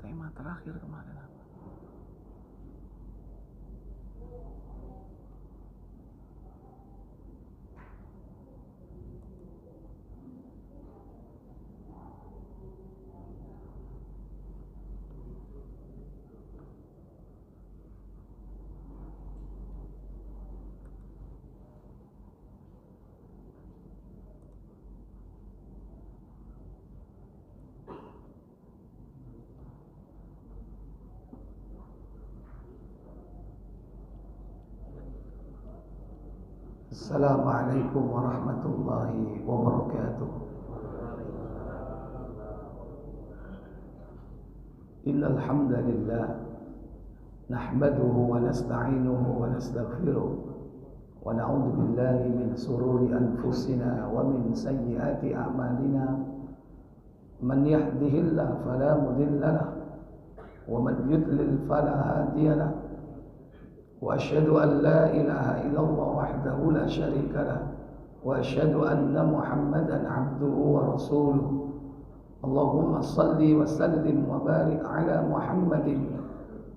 Tema terakhir kemarin apa? Assalamualaikum warahmatullahi wabarakatuh. Innal hamdalillah nahmaduhu wa nasta'inuhu wa nastaghfiruh wa na'udzu billahi min sururi anfusina wa min sayyiati a'malina. Man yahdihillahu fala mudilla lahu wa man yudlil fala hadiya lahu. وأشهد أن لا إله إلا الله وحده لا شريك له وأشهد أن محمدا عبده ورسوله. اللهم صل وسلم وبارك على محمد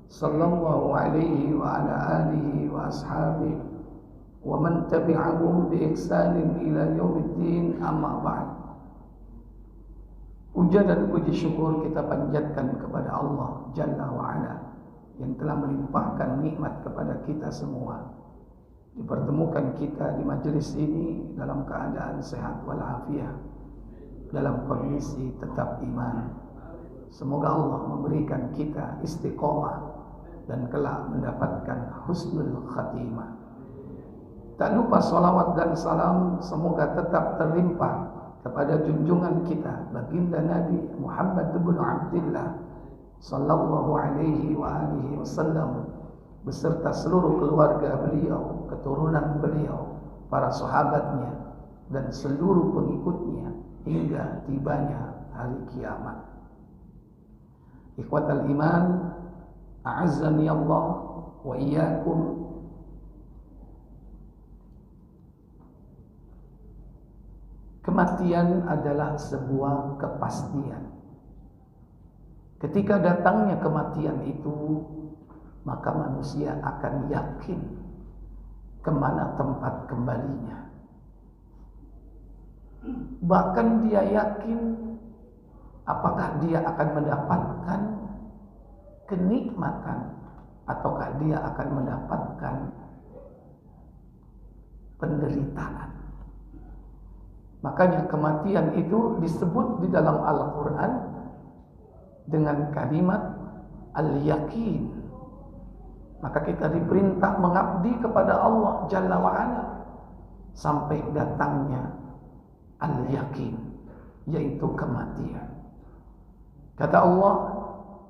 صلى الله عليه وعلى آله وأصحابه ومن تبعهم بإحسان إلى يوم الدين. أما بعد. Puja dan puji syukur kita panjatkan kepada Allah Jalla wa'ala yang telah melimpahkan nikmat kepada kita semua, dipertemukan kita di majelis ini dalam keadaan sehat walafiat, dalam kondisi tetap iman. Semoga Allah memberikan kita istiqomah dan kelak mendapatkan husnul khatimah. Tak lupa salawat dan salam semoga tetap terlimpah kepada junjungan kita baginda Nabi Muhammad bin Abdullah sallallahu alaihi wa alihi wasallam beserta seluruh keluarga beliau, keturunan beliau, para sahabatnya dan seluruh pengikutnya hingga tibanya hari kiamat. Ikhwatal iman, a'azzani Allah wa iyyakum. Kematian adalah sebuah kepastian. Ketika datangnya kematian itu, maka manusia akan yakin kemana tempat kembalinya. Bahkan dia yakin apakah dia akan mendapatkan kenikmatan ataukah dia akan mendapatkan penderitaan. Makanya kematian itu disebut di dalam Al-Quran dengan kalimat al-yakin. Maka kita diperintah mengabdi kepada Allah Jalla wa'ala sampai datangnya al-yakin, yaitu kematian. Kata Allah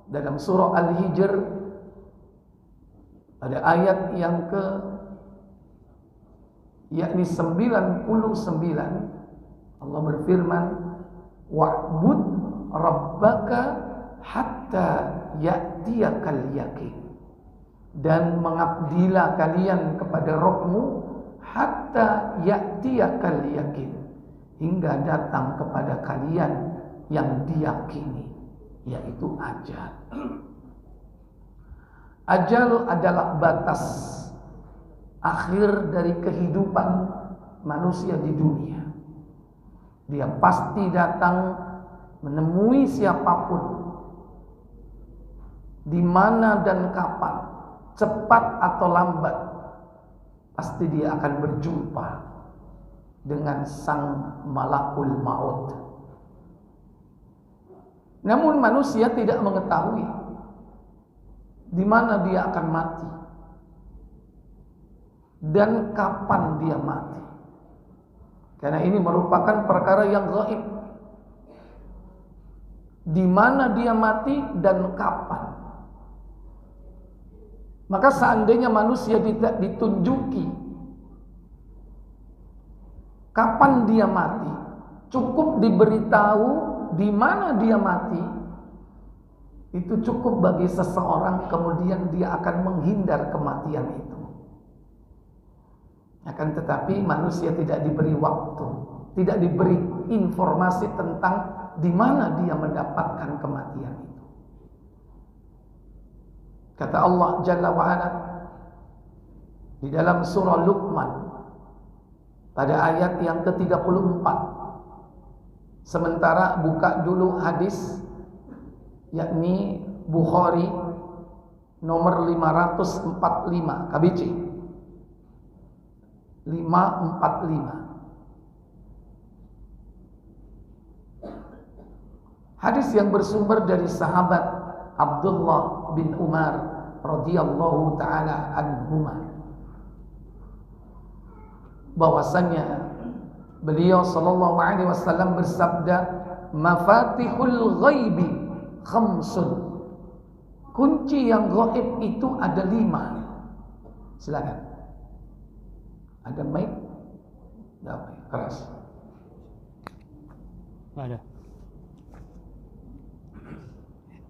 dalam surah Al-Hijr pada ayat yang yakni 99, Allah berfirman, wa'bud rabbaka hatta ya'tiyakal yakin, dan mengabdilah kalian kepada Rabbmu hatta ya'tiyakal yakin, hingga datang kepada kalian yang diyakini, yaitu ajal. Ajal adalah batas akhir dari kehidupan manusia di dunia. Dia pasti datang menemui siapapun, di mana dan kapan, cepat atau lambat, pasti dia akan berjumpa dengan sang malakul maut. Namun manusia tidak mengetahui di mana dia akan mati dan kapan dia mati, karena ini merupakan perkara yang gaib. Di mana dia mati dan kapan. Maka seandainya manusia tidak ditunjuki kapan dia mati, cukup diberitahu di mana dia mati, itu cukup bagi seseorang, kemudian dia akan menghindar kematian itu. Akan tetapi manusia tidak diberi waktu, tidak diberi informasi tentang di mana dia mendapatkan kematian itu. Kata Allah Jalla wa'ala di dalam surah Luqman pada ayat yang ke-34. Sementara buka dulu hadis yakni Bukhari nomor 545 KBC 545. Hadis yang bersumber dari sahabat Abdullah bin Umar radhiyallahu taala anhuma, bahwasanya beliau sallallahu alaihi wasallam bersabda, mafatihul ghaibi khamsun. Kunci yang gaib itu ada 5. Silakan. Ada mic? Enggak, keras. Ada.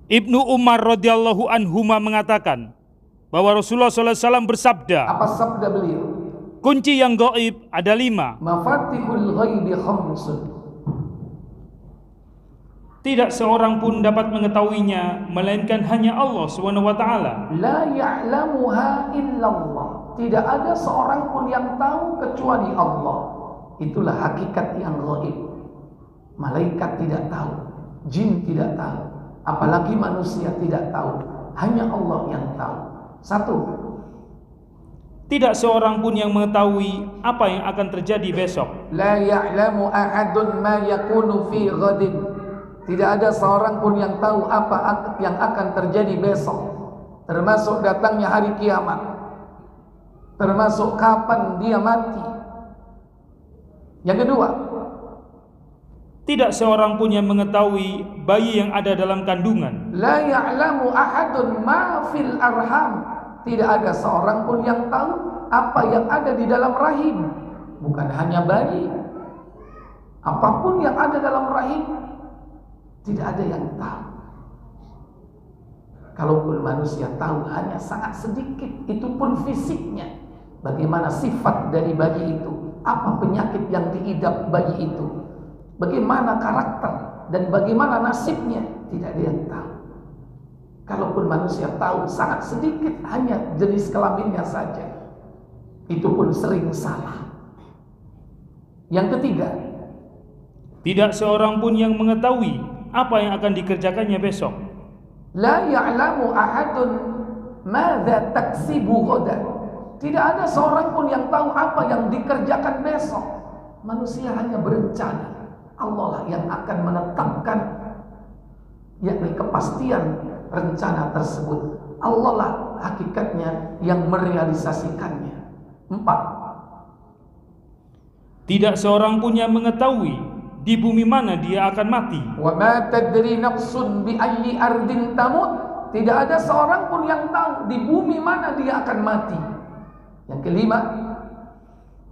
Ibnu Umar radhiyallahu anhuma mengatakan bahwa Rasulullah SAW bersabda. Apa sabda beliau? Kunci yang gaib ada 5. Mafatihul ghaibi khamsun. Tidak seorang pun dapat mengetahuinya melainkan hanya Allah SWT. La ya'lamuha illallah. Tidak ada seorang pun yang tahu kecuali Allah. Itulah hakikat yang gaib. Malaikat tidak tahu, jin tidak tahu, apalagi manusia tidak tahu. Hanya Allah yang tahu. 1. Tidak seorang pun yang mengetahui apa yang akan terjadi besok. La ya'lamu ahadun ma yakunu fi ghadin. Tidak ada seorang pun yang tahu apa yang akan terjadi besok, termasuk datangnya hari kiamat, termasuk kapan dia mati. Yang kedua, tidak seorang pun yang mengetahui bayi yang ada dalam kandungan. La ya'lamu ahadun ma fil arham. Tidak ada seorang pun yang tahu apa yang ada di dalam rahim. Bukan hanya bayi, apapun yang ada dalam rahim, tidak ada yang tahu. Kalaupun manusia tahu hanya sangat sedikit, itu pun fisiknya. Bagaimana sifat dari bayi itu, apa penyakit yang diidap bayi itu, bagaimana karakter dan bagaimana nasibnya, tidak ada yang tahu. Kalaupun manusia tahu sangat sedikit, hanya jenis kelaminnya saja, itu pun sering salah. Yang ketiga, tidak seorang pun yang mengetahui apa yang akan dikerjakannya besok. La ya'lamu ahadun madza taksibu ghadan. Tidak ada seorang pun yang tahu apa yang dikerjakan besok. Manusia hanya berencana. Allah lah yang akan menetapkan yakni kepastian rencana tersebut. Allah lah hakikatnya yang merealisasikannya. 4. Tidak seorang pun yang mengetahui di bumi mana dia akan mati. Wa ma tadri nafsun bi ayyi ardin tamut. Tidak ada seorang pun yang tahu di bumi mana dia akan mati. Yang kelima,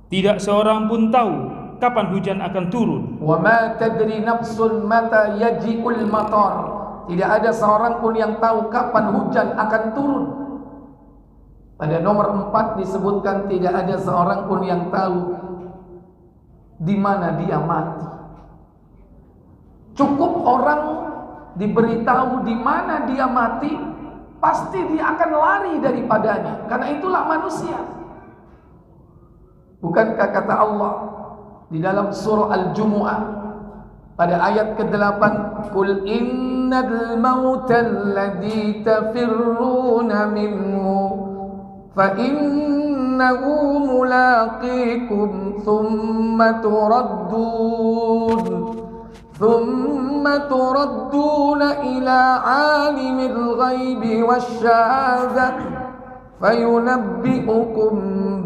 tidak seorang pun tahu kapan hujan akan turun. Wa ma tadri nafsun mata yaji'ul matar. Tidak ada seorang pun yang tahu kapan hujan akan turun. Pada nomor 4 disebutkan tidak ada seorang pun yang tahu di mana dia mati. Cukup orang diberitahu di mana dia mati, pasti dia akan lari daripadanya. Karena itulah manusia. Bukankah kata Allah di dalam surah Al-Jumu'ah pada ayat ke-8, "Qul innal mautal ladzi tafirruna minhu fa innahu mulaqikum thumma turadduna ila alimil ghaibi wasyahadati fayunabbi'ukum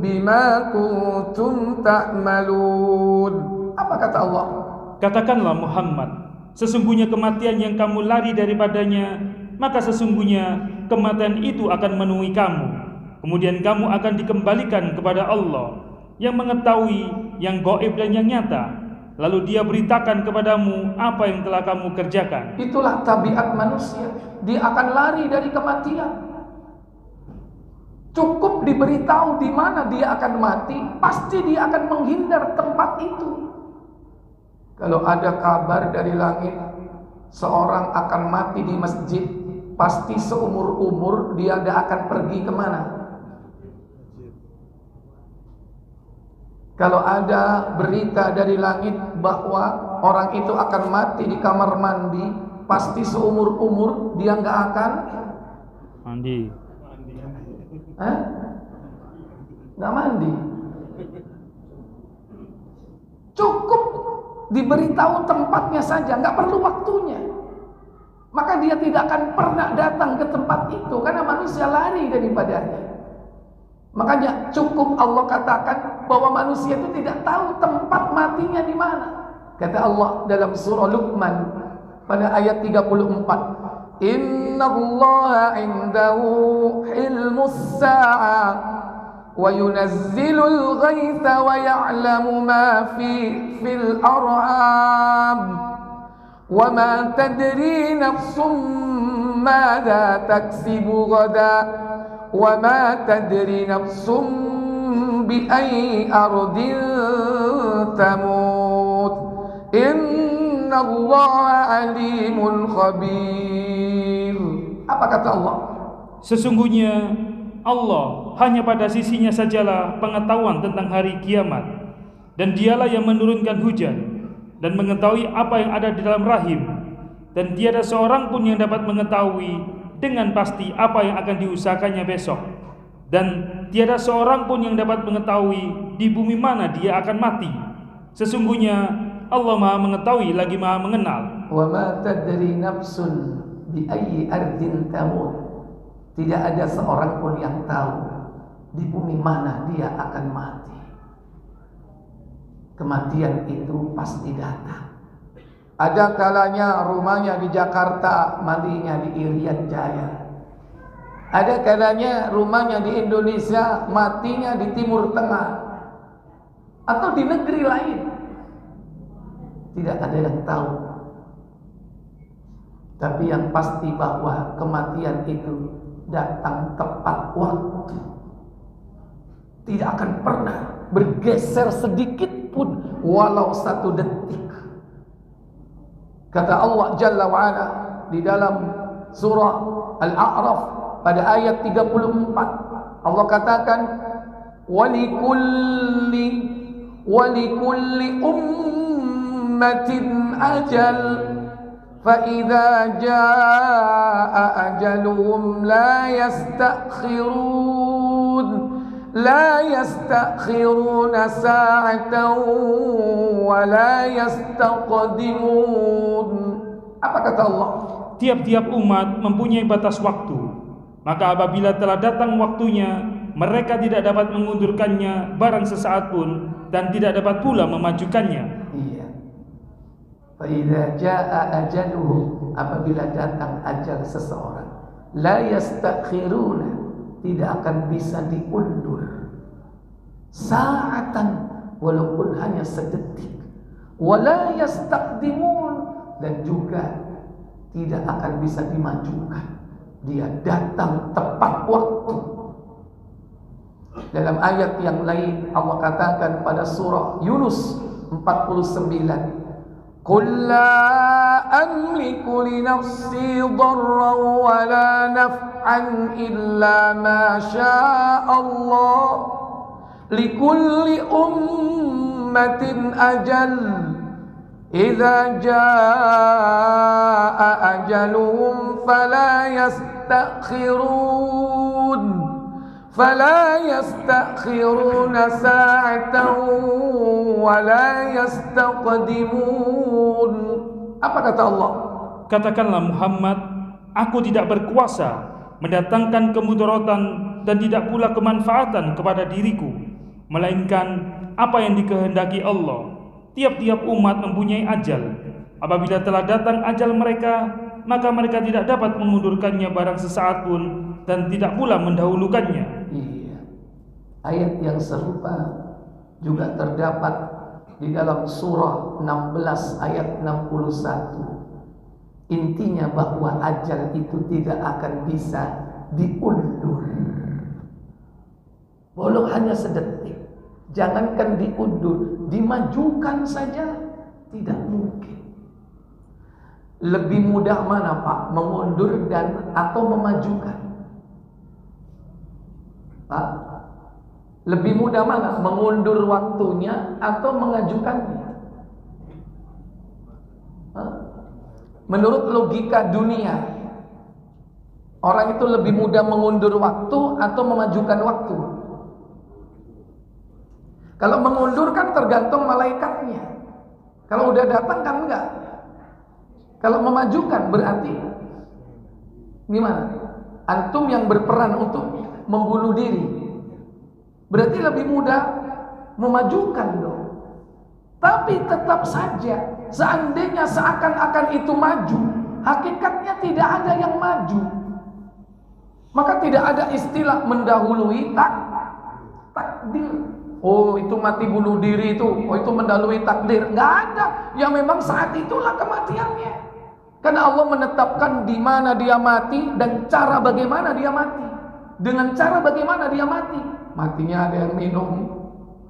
bima kuntum ta'malun." Apa kata Allah? Katakanlah Muhammad, sesungguhnya kematian yang kamu lari daripadanya, maka sesungguhnya kematian itu akan menemui kamu. Kemudian kamu akan dikembalikan kepada Allah yang mengetahui yang gaib dan yang nyata. Lalu dia beritakan kepadamu apa yang telah kamu kerjakan. Itulah tabiat manusia. Dia akan lari dari kematian. Cukup diberitahu di mana dia akan mati, pasti dia akan menghindar tempat itu. Kalau ada kabar dari langit seorang akan mati di masjid, pasti seumur-umur dia tidak akan pergi kemana? Kalau ada berita dari langit bahwa orang itu akan mati di kamar mandi, pasti seumur-umur dia nggak akan mandi. Nggak mandi. Cukup diberitahu tempatnya saja, nggak perlu waktunya. Maka dia tidak akan pernah datang ke tempat itu karena manusia lari daripadanya. Makanya cukup Allah katakan bahwa manusia itu tidak tahu tempat matinya di mana. Kata Allah dalam surah Luqman pada ayat 34, Innallaha indahu ilmus sa'ah wa yunazzilul ghaitha wa ya'lamu ma fil arham wa ma tadri nafsum madza taksibu ghadan wa ma tadri nafsum bi ayyi ardin tamut innallaha alimun khabir. Apa kata Allah? Sesungguhnya Allah hanya pada sisinya sajalah pengetahuan tentang hari kiamat, dan dialah yang menurunkan hujan dan mengetahui apa yang ada di dalam rahim, dan tiada seorang pun yang dapat mengetahui dengan pasti apa yang akan diusahakannya besok, dan tiada seorang pun yang dapat mengetahui di bumi mana dia akan mati. Sesungguhnya Allah Maha mengetahui lagi Maha mengenal. Wa ma tadri nafsun bi ayyi ardin tamut. Tidak ada seorang pun yang tahu di bumi mana dia akan mati. Kematian itu pasti datang. Ada kalanya rumahnya di Jakarta, matinya di Irian Jaya. Ada kalanya rumahnya di Indonesia, matinya di Timur Tengah atau di negeri lain. Tidak ada yang tahu. Tapi yang pasti bahwa kematian itu datang tepat waktu. Tidak akan pernah bergeser sedikit pun walau satu detik. Kata Allah Jalla wa'ala di dalam surah Al-A'raf pada ayat 34, Allah katakan walikulli ummatin ajal فَإِذَا جَاءَ أَجَلُهُمْ لَا يَسْتَأْخِرُونَ سَاعَةً وَلَا يَسْتَقْدِمُونَ. Apa kata Allah? Tiap-tiap umat mempunyai batas waktu, maka apabila telah datang waktunya, mereka tidak dapat mengundurkannya barang sesaat pun, dan tidak dapat pula memajukannya. Iya. Fa'idha ja'a ajaluhum, apabila datang ajal seseorang, la yastakhiruna, tidak akan bisa diundur sa'atan, walaupun hanya sedetik, wala yastaqdimun, dan juga tidak akan bisa dimajukan. Dia datang tepat waktu. Dalam ayat yang lain Allah katakan pada surah Yunus 49, قل لا أملك لنفسي ضرا ولا نفعا إلا ما شاء الله لكل أمة أجل إذا جاء أجلهم فلا يستأخرون ساعة ولا يستقدمون. Apa kata Allah? Katakanlah Muhammad, aku tidak berkuasa mendatangkan kemudaratan dan tidak pula kemanfaatan kepada diriku, melainkan apa yang dikehendaki Allah. Tiap-tiap umat mempunyai ajal. Apabila telah datang ajal mereka, maka mereka tidak dapat mengundurkannya barang sesaat pun, dan tidak pula mendahulukannya. Iya. Ayat yang serupa juga terdapat di dalam surah 16 ayat 61. Intinya bahwa ajal itu tidak akan bisa diundur. Walau hanya sedetik. Jangankan diundur, dimajukan saja tidak mungkin. Lebih mudah mana Pak? Mengundur dan atau memajukan? Pak? Lebih mudah mana? Mengundur waktunya atau mengajukannya? Menurut logika dunia, orang itu lebih mudah mengundur waktu atau memajukan waktu? Kalau mengundur kan tergantung malaikatnya. Kalau udah datang kan enggak. Kalau memajukan berarti gimana? Antum yang berperan untuk membunuh diri, berarti lebih mudah memajukan dong. Tapi tetap saja, seandainya seakan-akan itu maju, hakikatnya tidak ada yang maju. Maka tidak ada istilah mendahului takdir. Oh itu mati bunuh diri itu, oh itu mendahului takdir. Nggak ada. Yang memang saat itulah kematiannya. Karena Allah menetapkan di mana dia mati dan cara bagaimana dia mati. Dengan cara bagaimana dia mati. Matinya ada yang minum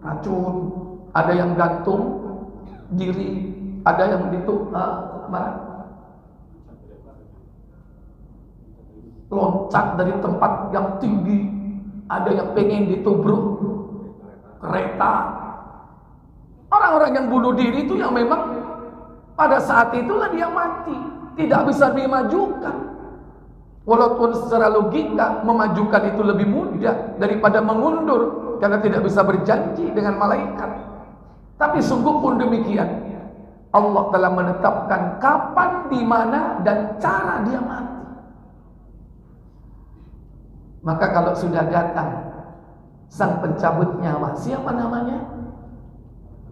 racun, ada yang gantung diri, ada yang loncat dari tempat yang tinggi, ada yang pengen ditubruk kereta. Orang-orang yang bunuh diri itu yang memang pada saat itulah dia mati, tidak bisa dimajukan. Walaupun secara logika memajukan itu lebih mudah daripada mengundur, karena tidak bisa berjanji dengan malaikat. Tapi sungguh pun demikian, Allah telah menetapkan kapan, di mana, dan cara dia mati. Maka kalau sudah datang sang pencabut nyawa, siapa namanya?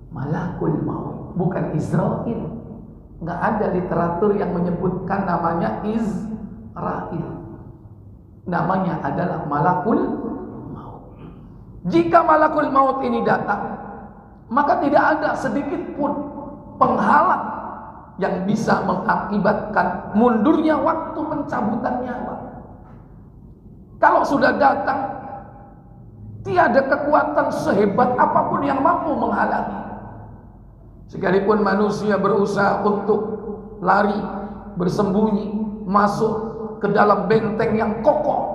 Malakul maut, bukan Israil. Nggak ada literatur yang menyebutkan namanya Israil. Namanya adalah Malakul maut. Jika Malakul maut ini datang, maka tidak ada sedikit pun penghalang yang bisa mengakibatkan mundurnya waktu pencabutan nyawa. Kalau sudah datang, tiada kekuatan sehebat apapun yang mampu menghalangi. Sekalipun manusia berusaha untuk lari, bersembunyi, masuk ke dalam benteng yang kokoh,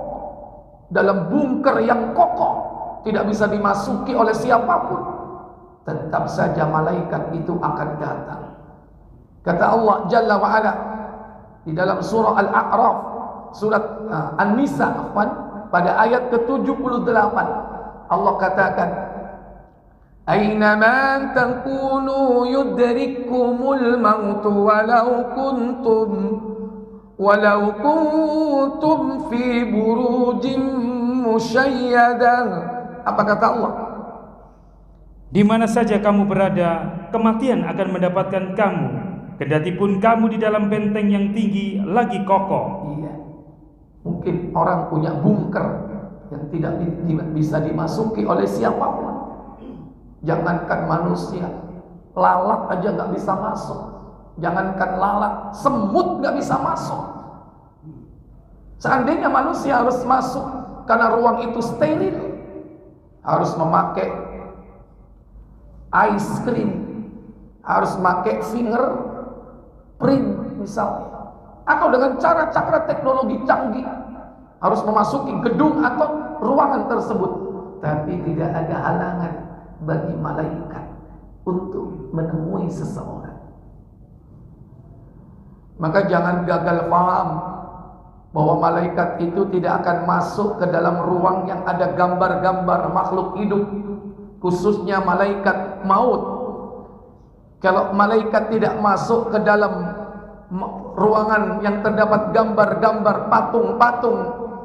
dalam bunker yang kokoh, tidak bisa dimasuki oleh siapapun, tetap saja malaikat itu akan datang. Kata Allah Jalla wa'ala di dalam surah Al-A'raf, surat An-Nisa pada ayat ke-78, Allah katakan, Aynama takunu yudrikumul maut walau kuntum fi burujin musyayyadah. Apa kata Allah? Di mana saja kamu berada, kematian akan mendapatkan kamu, kendati pun kamu di dalam benteng yang tinggi lagi kokoh. Iya. Mungkin orang punya bunker yang tidak bisa dimasuki oleh siapapun. Jangankan manusia, lalat aja nggak bisa masuk. Jangankan lalat, semut nggak bisa masuk. Seandainya manusia harus masuk karena ruang itu steril, harus memakai ice cream, harus memakai fingerprint misalnya, atau dengan cara teknologi canggih harus memasuki gedung atau ruangan tersebut. Tapi tidak ada halangan bagi malaikat untuk menemui seseorang. Maka jangan gagal paham bahwa malaikat itu tidak akan masuk ke dalam ruang yang ada gambar-gambar makhluk hidup, khususnya malaikat maut. Kalau malaikat tidak masuk ke dalam ruangan yang terdapat gambar-gambar patung-patung,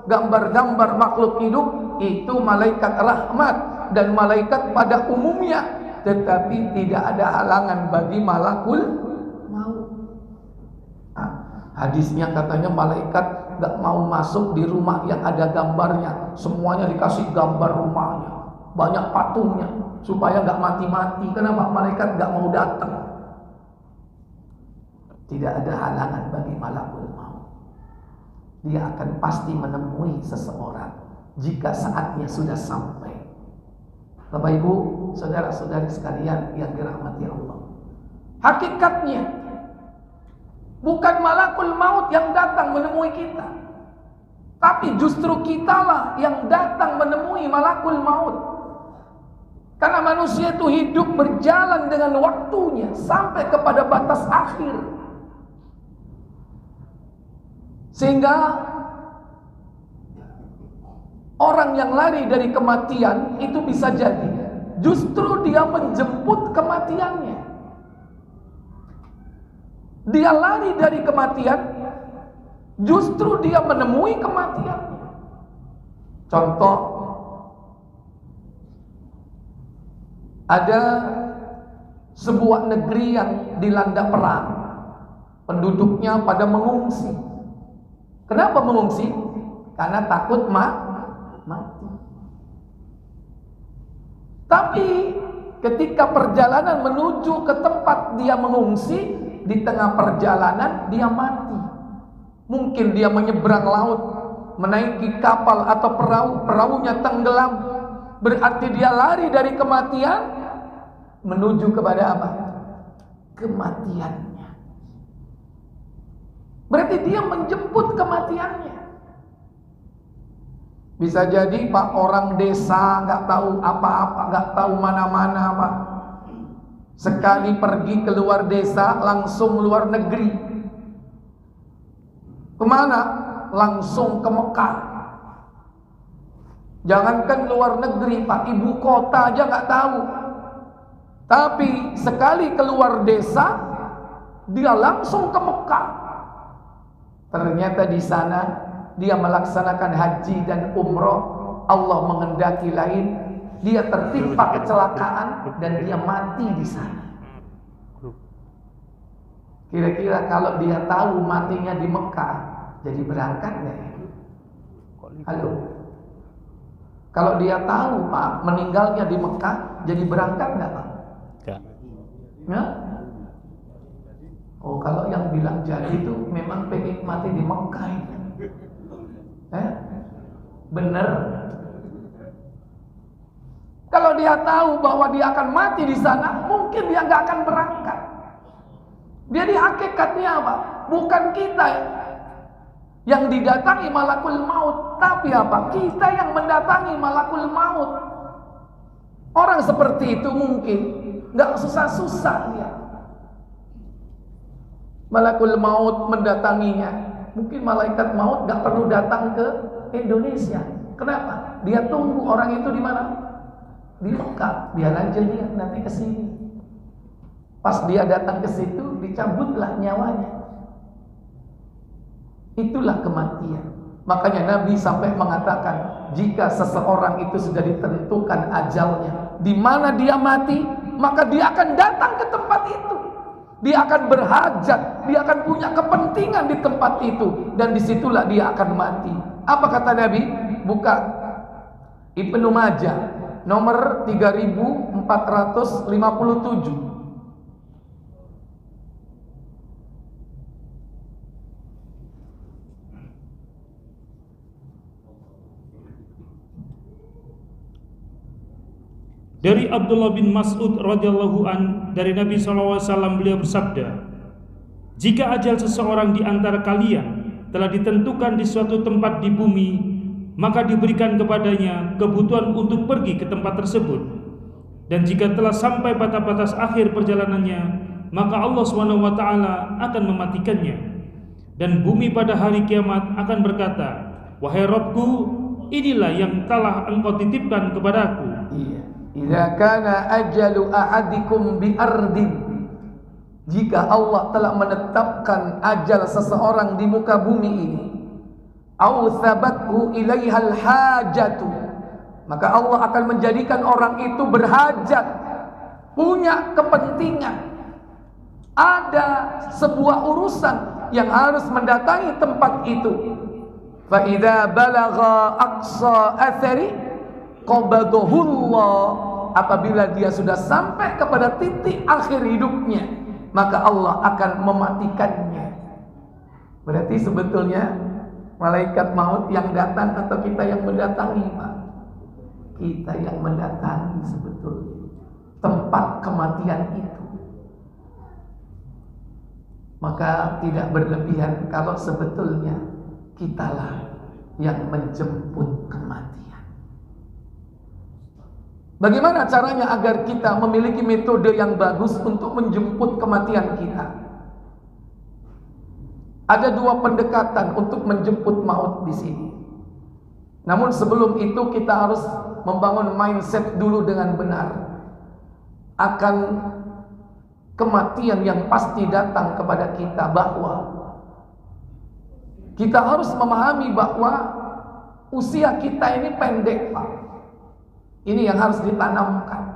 gambar-gambar makhluk hidup, itu malaikat rahmat dan malaikat pada umumnya. Tetapi tidak ada halangan bagi malakul maut. Hadisnya katanya malaikat gak mau masuk di rumah yang ada gambarnya. Semuanya dikasih gambar rumahnya, banyak patungnya, supaya gak mati-mati. Kenapa? Malaikat gak mau datang. Tidak ada halangan bagi malakul maut. Dia akan pasti menemui seseorang jika saatnya sudah sampai. Bapak Ibu, saudara-saudari sekalian yang dirahmati Allah, hakikatnya Bukan malakul maut yang datang menemui kita, tapi justru kitalah yang datang menemui malakul maut. Karena manusia itu hidup berjalan dengan waktunya sampai kepada batas akhir. Sehingga orang yang lari dari kematian itu bisa jadi justru dia menjemput kematiannya. Dia lari dari kematian, justru dia menemui kematiannya. Contoh, ada sebuah negeri yang dilanda perang, penduduknya pada mengungsi. Kenapa mengungsi? Karena takut mati. Tapi ketika perjalanan menuju ke tempat dia mengungsi, di tengah perjalanan dia mati. Mungkin dia menyeberang laut, menaiki kapal atau perahu, perahunya tenggelam. Berarti dia lari dari kematian menuju kepada apa? Kematiannya. Berarti dia menjemput kematiannya. Bisa jadi Pak, orang desa nggak tahu apa-apa, nggak tahu mana-mana Pak. Sekali pergi keluar desa langsung luar negeri. Kemana? Langsung ke Mekah. Jangankan luar negeri Pak, ibu kota aja nggak tahu. Tapi sekali keluar desa, dia langsung ke Mekah. Ternyata di sana dia melaksanakan haji dan umroh. Allah menghendaki lain. Dia tertimpa kecelakaan dan dia mati di sana. Kira-kira kalau dia tahu matinya di Mekah, jadi berangkat nggak ya? Halo? Kalau dia tahu Pak meninggalnya di Mekah, jadi berangkat nggak Pak? Ya? Oh, kalau yang bilang jadi itu memang pengen mati di Mekah itu. Bener. Kalau dia tahu bahwa dia akan mati di sana, mungkin dia nggak akan berangkat. Jadi hakikatnya apa? Bukan kita yang didatangi malakul maut, tapi apa? Kita yang mendatangi malakul maut. Orang seperti itu mungkin nggak susah-susah dia. Malakul maut mendatanginya. Mungkin malaikat maut nggak perlu datang ke Indonesia. Kenapa? Dia tunggu orang itu di mana? Di Mekah, biar aja dia nanti ke sini. Pas dia datang ke situ, dicabutlah nyawanya. Itulah kematian. Makanya Nabi sampai mengatakan, jika seseorang itu sudah ditentukan ajalnya, di mana dia mati, maka dia akan datang ke tempat itu. Dia akan berhajat, dia akan punya kepentingan di tempat itu, dan disitulah dia akan mati. Apa kata Nabi? Buka Ibnu Majah nomor 3457. Dari Abdullah bin Mas'ud radhiyallahu an, dari Nabi SAW beliau bersabda, jika ajal seseorang di antara kalian telah ditentukan di suatu tempat di bumi, maka diberikan kepadanya kebutuhan untuk pergi ke tempat tersebut. Dan jika telah sampai batas-batas akhir perjalanannya, maka Allah SWT akan mematikannya. Dan bumi pada hari kiamat akan berkata, wahai Rabbku, inilah yang telah engkau titipkan kepadaku. Iya. Idza kana ajalu ahadikum bi ardin, jika Allah telah menetapkan ajal seseorang di muka bumi ini, au thabathu ilaihal hajatu, maka Allah akan menjadikan orang itu berhajat, punya kepentingan, ada sebuah urusan yang harus mendatangi tempat itu. Fa idza balagha aqsa athari qabadahullah, apabila dia sudah sampai kepada titik akhir hidupnya, maka Allah akan mematikannya. Berarti sebetulnya malaikat maut yang datang atau kita yang mendatangi, Pak? Kita yang mendatangi sebetulnya tempat kematian itu. Maka tidak berlebihan kalau sebetulnya kitalah yang menjemput kematian. Bagaimana caranya agar kita memiliki metode yang bagus untuk menjemput kematian kita? Ada dua pendekatan untuk menjemput maut di sini. Namun sebelum itu kita harus membangun mindset dulu dengan benar akan kematian yang pasti datang kepada kita, bahwa kita harus memahami bahwa usia kita ini pendek, Pak. Ini yang harus ditanamkan,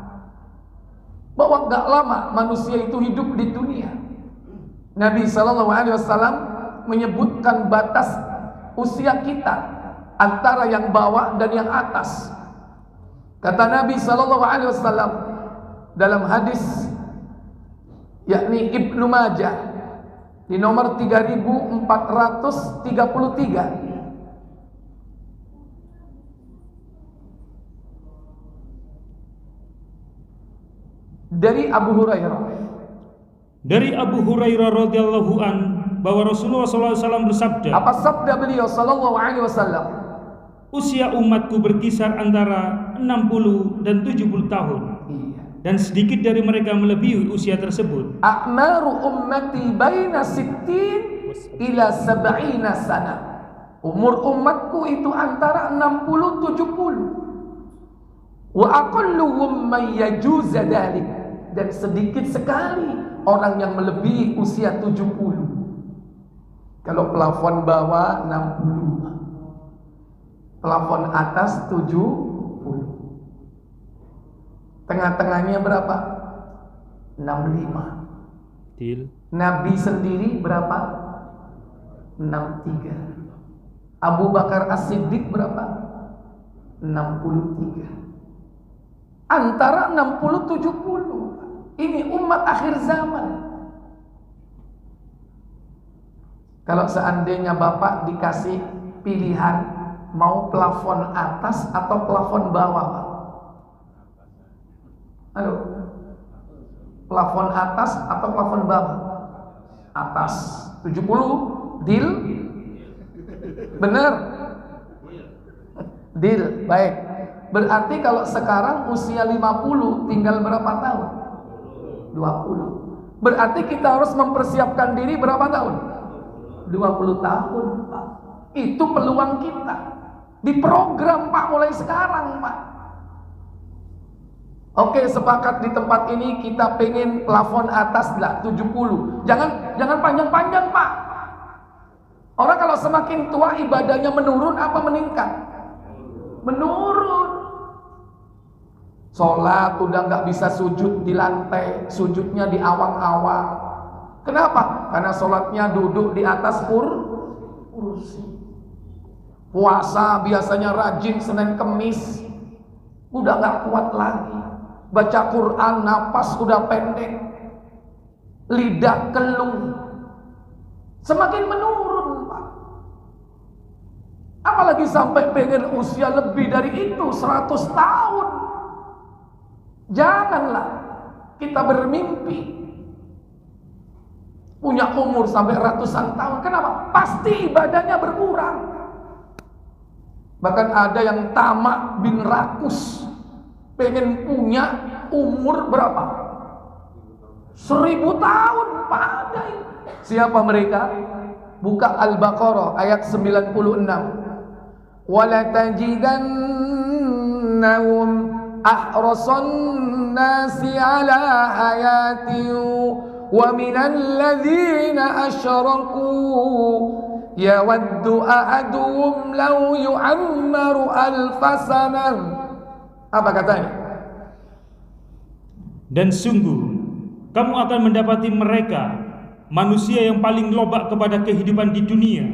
bahwa gak lama manusia itu hidup di dunia. Nabi SAW menyebutkan batas usia kita antara yang bawah dan yang atas. Kata Nabi SAW dalam hadis yakni Ibnu Majah di nomor 3433, dari Abu Hurairah. Dari Abu Hurairah radhiyallahu an bahwa Rasulullah SAW bersabda. Apa sabda beliau sallallahu alaihi wasallam? Usia umatku berkisar antara 60 dan 70 tahun. Iya. Dan sedikit dari mereka melebihi usia tersebut. A'maru ummati baina 60 ila 70 sana. Umur umatku itu antara 60 70. Wa aqalluhum man yajuz dzalik. Dan sedikit sekali orang yang melebihi usia 70. Kalau plafon bawah 60, plafon atas 70, tengah-tengahnya berapa? 65. Deal. Nabi sendiri berapa? 63. Abu Bakar As-Siddiq berapa? 63. Antara 60-70. Ini umat akhir zaman. Kalau seandainya Bapak dikasih pilihan mau plafon atas atau plafon bawah, Pak? Halo? Plafon atas atau plafon bawah? Atas. 70. Deal? Benar? Deal. Baik. Berarti kalau sekarang usia 50 tinggal berapa tahun? 20. Berarti kita harus mempersiapkan diri berapa tahun? 20 tahun, Pak. Itu peluang kita. Diprogram, Pak, mulai sekarang, Pak. Oke, sepakat di tempat ini kita pengen plafon atas lah 70. Jangan panjang-panjang, Pak. Orang kalau semakin tua ibadahnya menurun apa meningkat? Menurun. Sholat udah nggak bisa sujud di lantai, sujudnya di awang-awang. Kenapa? Karena sholatnya duduk di atas kursi. Puasa biasanya rajin Senin Kemis, udah nggak kuat lagi. Baca Quran napas udah pendek, lidah keluh, semakin menurun, Pak. Apalagi sampai pengen usia lebih dari itu, 100 tahun. Janganlah kita bermimpi punya umur sampai ratusan tahun. Kenapa? Pasti ibadahnya berkurang. Bahkan ada yang tamak bin rakus, pengen punya umur berapa? 1000 tahun. Pada siapa mereka? Buka Al-Baqarah ayat 96. Wala tajidannahum ahrasan nasi ala hayatin wa minal ladzina asyraku yawaddu ahaduhum law yu'ammaru alfasanah. Apa katanya? Dan sungguh kamu akan mendapati mereka manusia yang paling lobak kepada kehidupan di dunia,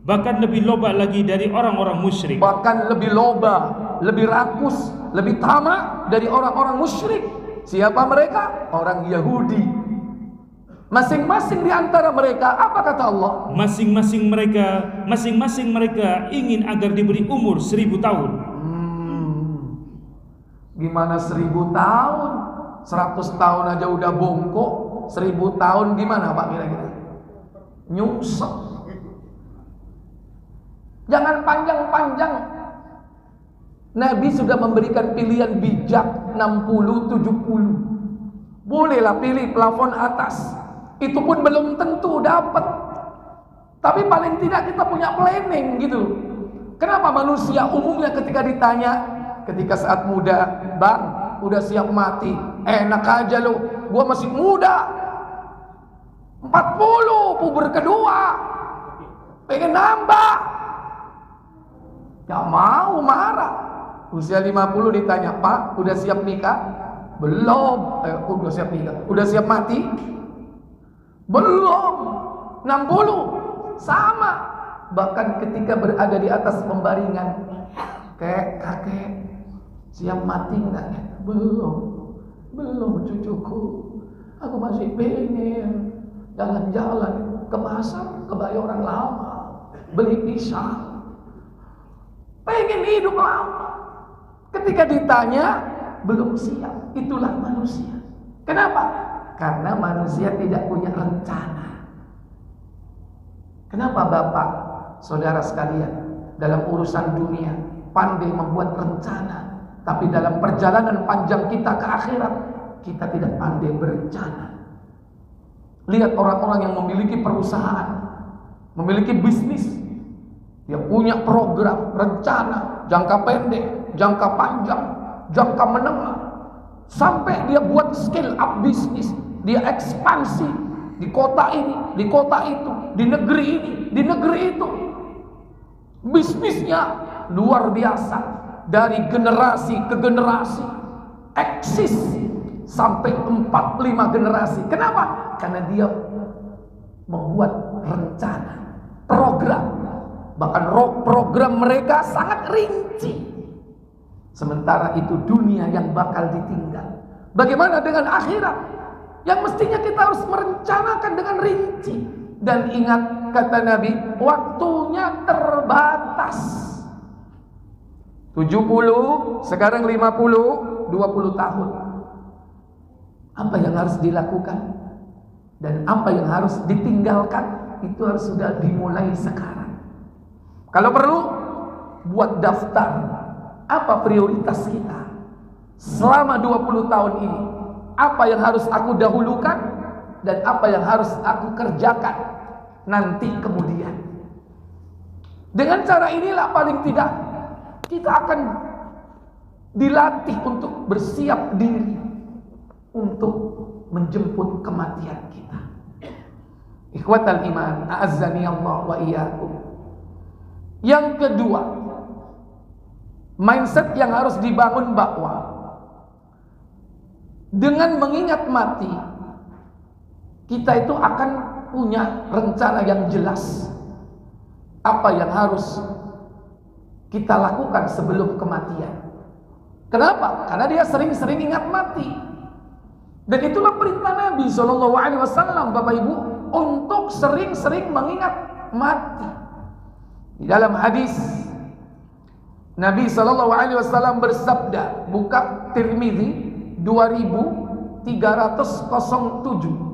bahkan lebih lobak lagi dari orang-orang musyrik. Bahkan lebih lobak, lebih rakus, lebih tamak dari orang-orang musyrik. Siapa mereka? Orang Yahudi. Masing-masing di antara mereka, apa kata Allah? Masing-masing mereka ingin agar diberi umur 1000 tahun. Gimana 1000 tahun? 100 tahun aja udah bongkok. 1000 tahun gimana, Pak, kira-kira? Nyungsep. Jangan panjang-panjang. Nabi sudah memberikan pilihan bijak 60-70. Bolehlah pilih plafon atas. Itu pun belum tentu dapat. Tapi paling tidak kita punya planning gitu. Kenapa manusia umumnya ketika ditanya, ketika saat muda, bang, udah siap mati? Enak aja lo, gua masih muda. 40, puber kedua, pengen nambah. Gak mau, marah. Usia 50 ditanya, Pak, udah siap nikah? Belum. Udah siap nikah. Udah siap mati? Belum. 60 sama. Bahkan ketika berada di atas pembaringan, kakek siap mati enggak? Belum cucuku. Aku masih pengen jalan-jalan ke pasar, ke Bayoran Lama, beli pisang. Pengen hidup lama. Ketika ditanya, belum siap. Itulah manusia. Kenapa? Karena manusia tidak punya rencana. Kenapa Bapak, saudara sekalian, dalam urusan dunia pandai membuat rencana, tapi dalam perjalanan panjang kita ke akhirat, kita tidak pandai berencana. Lihat orang-orang yang memiliki perusahaan, memiliki bisnis, dia punya program, rencana, jangka pendek, jangka panjang, jangka menengah, sampai dia buat scale up bisnis, dia ekspansi di kota ini, di kota itu, di negeri ini, di negeri itu. Bisnisnya luar biasa, dari generasi ke generasi, eksis sampai 4-5 generasi. Kenapa? Karena dia membuat rencana, program. Bahkan program mereka sangat rinci. Sementara itu dunia yang bakal ditinggal. Bagaimana dengan akhirat? Yang mestinya kita harus merencanakan dengan rinci. Dan ingat kata Nabi, waktunya terbatas. 70, sekarang 50, 20 tahun. Apa yang harus dilakukan? Dan apa yang harus ditinggalkan? Itu harus sudah dimulai sekarang. Kalau perlu, buat daftar apa prioritas kita selama 20 tahun ini. Apa yang harus aku dahulukan dan apa yang harus aku kerjakan nanti kemudian. Dengan cara inilah paling tidak kita akan dilatih untuk bersiap diri untuk menjemput kematian kita. Ikhwatal iman, a'azzani Allah wa iyyakum. Yang kedua, mindset yang harus dibangun bahwa dengan mengingat mati, kita itu akan punya rencana yang jelas. Apa yang harus kita lakukan sebelum kematian. Kenapa? Karena dia sering-sering ingat mati. Dan itulah perintah Nabi SAW, Bapak Ibu, untuk sering-sering mengingat mati. Di dalam hadis Nabi SAW bersabda, buka Tirmidzi 2307.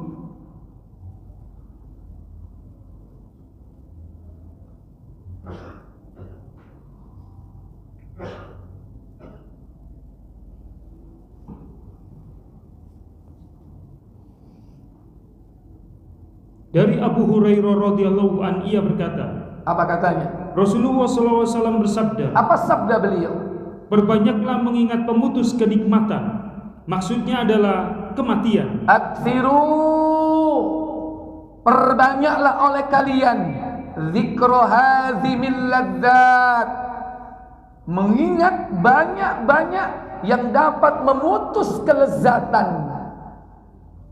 Dari Abu Hurairah radhiyallahu an, ia berkata, apa katanya? Rasulullah SAW bersabda, apa sabda beliau? Berbanyaklah mengingat pemutus kenikmatan. Maksudnya adalah kematian. Aktsiru, perbanyaklah oleh kalian zikra hadzimil ladzat, mengingat banyak-banyak yang dapat memutus kelezatan.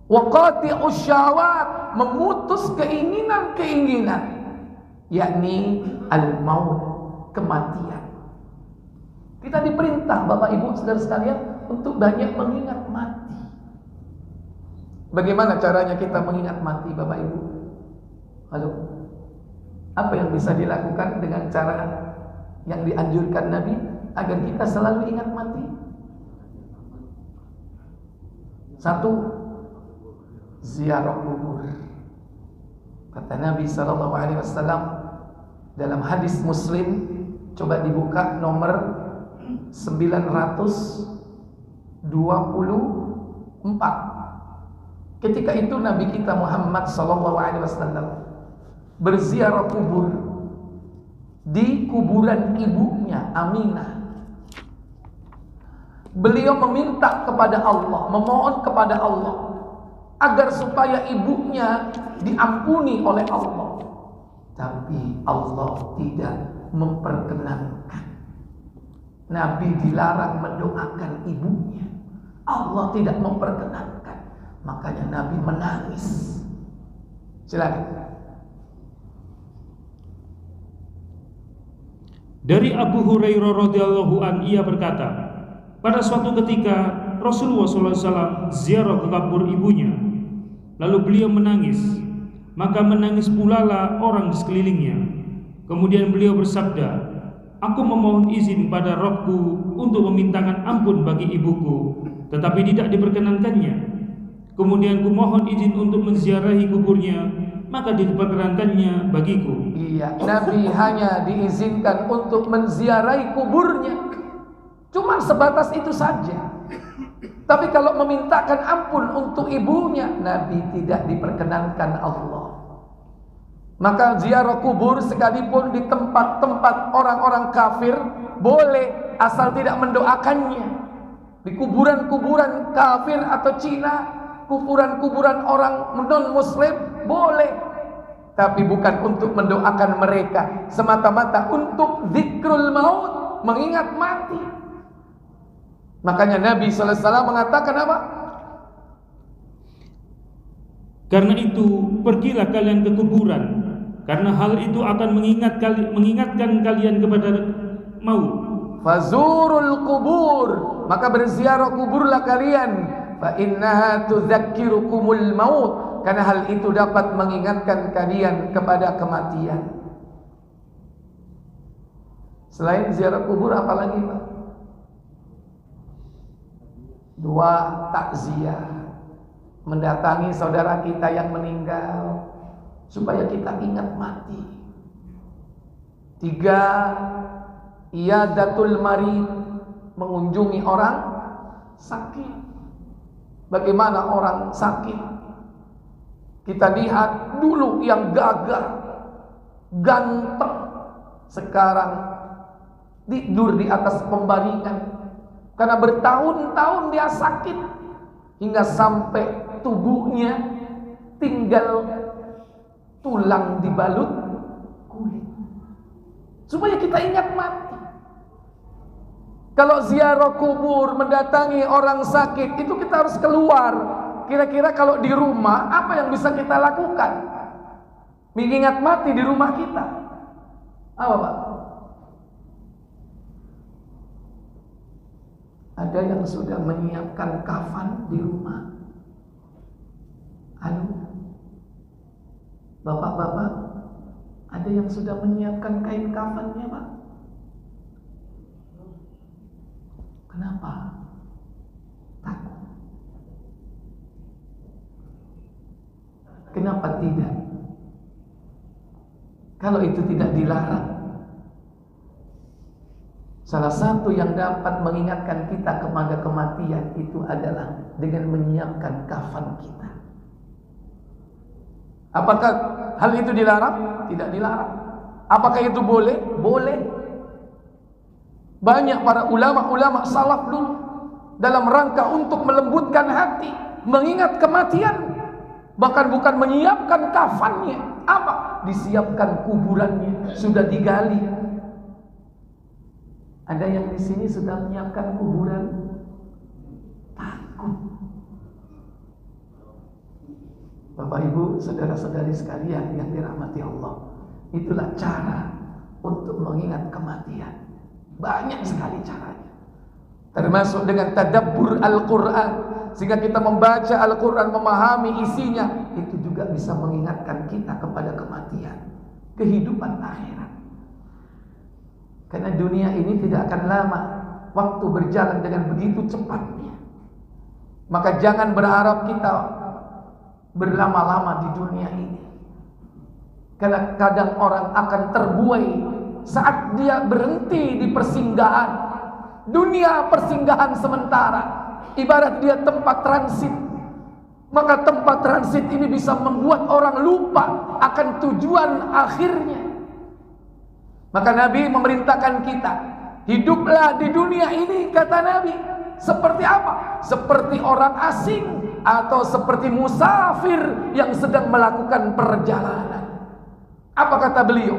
Waqati'us syahwat, memutus keinginan-keinginan, yakni al-maut, kematian. Kita diperintah Bapak Ibu saudara sekalian untuk banyak mengingat mati. Bagaimana caranya kita mengingat mati Bapak Ibu? Halo? Apa yang bisa dilakukan dengan cara yang dianjurkan Nabi agar kita selalu ingat mati? Satu, ziarah kubur. Kata Nabi SAW dalam hadis Muslim, coba dibuka nomor 924. Ketika itu Nabi kita Muhammad SAW berziarah kubur di kuburan ibunya Aminah. Beliau meminta kepada Allah, memohon kepada Allah agar supaya ibunya diampuni oleh Allah. Tapi Allah tidak memperkenankan. Nabi dilarang mendoakan ibunya. Allah tidak memperkenankan. Makanya Nabi menangis. Silakan. Dari Abu Hurairah radhiyallahu an, ia berkata, pada suatu ketika Rasulullah SAW ziarah ke kubur ibunya, lalu beliau menangis, maka menangis pulalah orang di sekelilingnya. Kemudian beliau bersabda, aku memohon izin pada Rabbku untuk memintakan ampun bagi ibuku, tetapi tidak diperkenankannya. Kemudian ku mohon izin untuk menziarahi kuburnya, maka diperkenankannya bagiku. Iya, Nabi hanya diizinkan untuk menziarahi kuburnya, cuma sebatas itu saja. Tapi kalau memintakan ampun untuk ibunya, Nabi tidak diperkenankan Allah. Maka ziarah kubur sekalipun di tempat-tempat orang-orang kafir boleh, asal tidak mendoakannya. Di kuburan-kuburan kafir atau Cina, kuburan-kuburan orang non-muslim boleh, tapi bukan untuk mendoakan mereka, semata-mata untuk zikrul maut, mengingat mati. Makanya Nabi SAW mengatakan apa? Karena itu pergilah kalian ke kuburan, karena hal itu akan mengingatkan kalian kepada maut. Fazurul kubur, maka berziarah kuburlah kalian. Fa innaha tudzakkirukumul maut, karena hal itu dapat mengingatkan kalian kepada kematian. Selain ziarah kubur apa lagi, Pak? Dua, takziah, mendatangi saudara kita yang meninggal supaya kita ingat mati. Tiga, iyadatul marid, mengunjungi orang sakit. Bagaimana orang sakit? Kita lihat dulu yang gagah, ganteng, sekarang tidur di atas pembaringan karena bertahun-tahun dia sakit, hingga sampai tubuhnya tinggal tulang dibalut kulit, supaya kita ingat mati. Kalau ziarah kubur, mendatangi orang sakit, itu kita harus keluar. Kira-kira kalau di rumah, apa yang bisa kita lakukan? Mengingat mati di rumah kita. Apa, Pak? Ada yang sudah menyiapkan kafan di rumah. Halo? Bapak-bapak, ada yang sudah menyiapkan kain kafannya, Pak? Kenapa? Takut. Kenapa tidak? Kalau itu tidak dilarang. Salah satu yang dapat mengingatkan kita kepada kematian itu adalah dengan menyiapkan kafan kita. Apakah hal itu dilarang? Tidak dilarang. Apakah itu boleh? Boleh. Banyak para ulama-ulama salaf dulu dalam rangka untuk melembutkan hati, mengingat kematian, bahkan bukan menyiapkan kafannya, apa? Disiapkan kuburannya, sudah digali. Ada yang di sini sudah menyiapkan kuburan? Takut. Bapak Ibu, saudara-saudari sekalian yang dirahmati Allah, itulah cara untuk mengingat kematian. Banyak sekali caranya, termasuk dengan tadabbur Al-Quran, sehingga kita membaca Al-Quran, memahami isinya. Itu juga bisa mengingatkan kita kepada kematian, kehidupan akhirat. Karena dunia ini tidak akan lama, waktu berjalan dengan begitu cepatnya. Maka jangan berharap kita berlama-lama di dunia ini. Karena kadang orang akan terbuai saat dia berhenti di persinggahan. Dunia persinggahan sementara, ibarat dia tempat transit. Maka tempat transit ini bisa membuat orang lupa akan tujuan akhirnya. Maka Nabi memerintahkan kita, hiduplah di dunia ini, kata Nabi, seperti apa? Seperti orang asing atau seperti musafir yang sedang melakukan perjalanan. Apa kata beliau?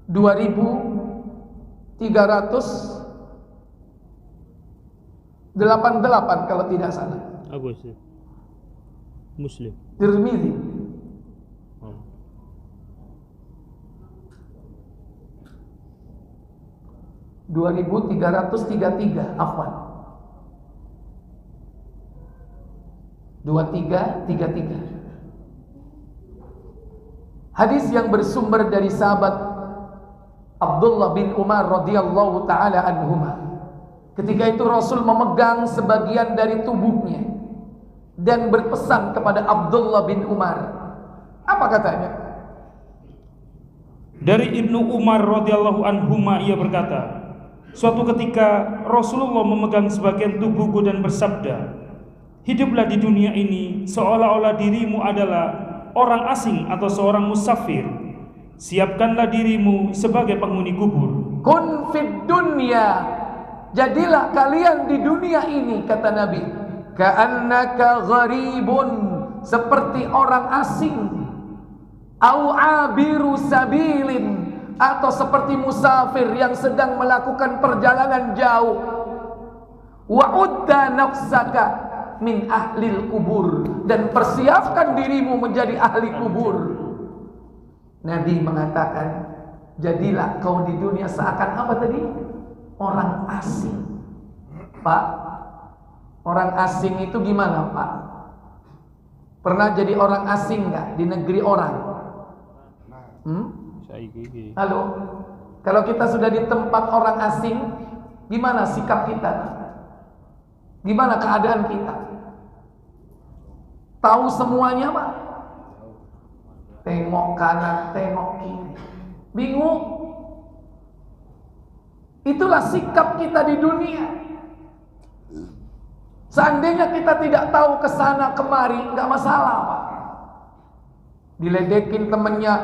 2388 kalau tidak salah. Apa sih? Muslim. Tirmidzi. Oh. 2333, afwan. 2333. Hadis yang bersumber dari sahabat Abdullah bin Umar radhiyallahu taala anhuma. Ketika itu Rasul memegang sebagian dari tubuhnya dan berpesan kepada Abdullah bin Umar. Apa katanya? Dari Ibnu Umar radhiyallahu anhuma, ia berkata, suatu ketika Rasulullah memegang sebagian tubuhku dan bersabda, hiduplah di dunia ini seolah-olah dirimu adalah orang asing atau seorang musafir. Siapkanlah dirimu sebagai penghuni kubur. Kun fid dunya, jadilah kalian di dunia ini, kata Nabi, ka'annaka gharibun, seperti orang asing, au abiru sabilin, atau seperti musafir yang sedang melakukan perjalanan jauh. Wa udda nafsaka min ahlil kubur, dan persiapkan dirimu menjadi ahli kubur. Nabi mengatakan, jadilah kau di dunia seakan apa tadi? Orang asing. Pak, orang asing itu gimana, Pak? Pernah jadi orang asing nggak di negeri orang? Halo, kalau kita sudah di tempat orang asing, gimana sikap kita? Gimana keadaan kita? Tahu semuanya, Pak? Tengok kanan, tengok kiri, bingung. Itulah sikap kita di dunia. Seandainya kita tidak tahu kesana kemari, nggak masalah, Pak. Diledekin temennya,